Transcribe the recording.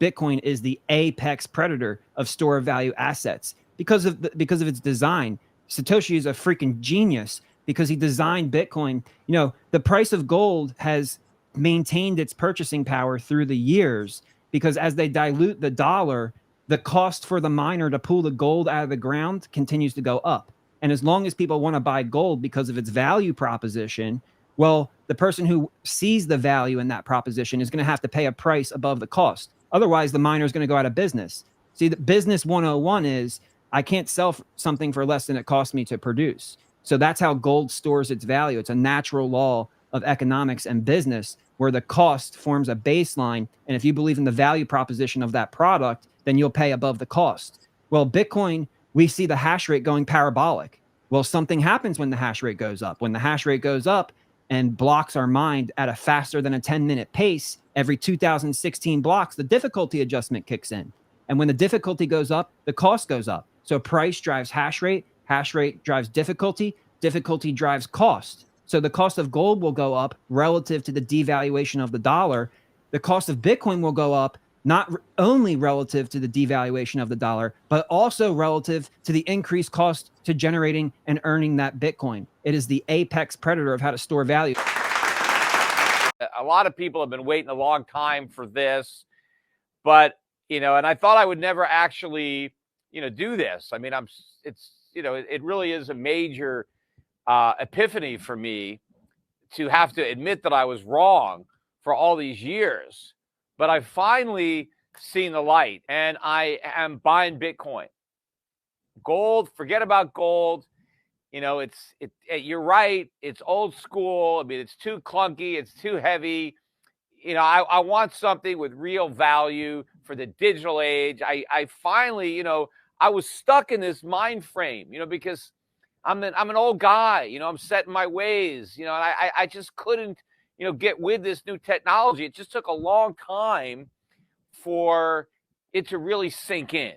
Bitcoin is the apex predator of store of value assets because of its design. Satoshi is a freaking genius because he designed Bitcoin. You know, the price of gold has maintained its purchasing power through the years because as they dilute the dollar, the cost for the miner to pull the gold out of the ground continues to go up. And as long as people want to buy gold because of its value proposition, well, the person who sees the value in that proposition is going to have to pay a price above the cost. Otherwise, the miner is going to go out of business. See, the business 101 is I can't sell something for less than it cost me to produce. So that's how gold stores its value. It's a natural law of economics and business where the cost forms a baseline. And if you believe in the value proposition of that product, then you'll pay above the cost. Well, Bitcoin, we see the hash rate going parabolic. Well, something happens when the hash rate goes up. When the hash rate goes up and blocks are mined at a faster than a 10-minute pace, every 2016 blocks, the difficulty adjustment kicks in. And when the difficulty goes up, the cost goes up. So price drives hash rate drives difficulty drives cost. So the cost of gold will go up relative to the devaluation of the dollar. The cost of Bitcoin will go up not only relative to the devaluation of the dollar, but also relative to the increased cost to generating and earning that Bitcoin. It is the apex predator of how to store value. A lot of people have been waiting a long time for this, but, you know, and I thought I would never actually, you know, do this. I mean, it's, you know, it really is a major epiphany for me to have to admit that I was wrong for all these years. But I've finally seen the light, and I am buying Bitcoin. Gold, forget about gold. You know, you're right. It's old school. I mean, it's too clunky. It's too heavy. You know, I want something with real value for the digital age. I finally, you know, I was stuck in this mind frame, you know, because I'm an old guy, you know, I'm set in my ways, you know, and I just couldn't, you know, get with this new technology. It just took a long time for it to really sink in.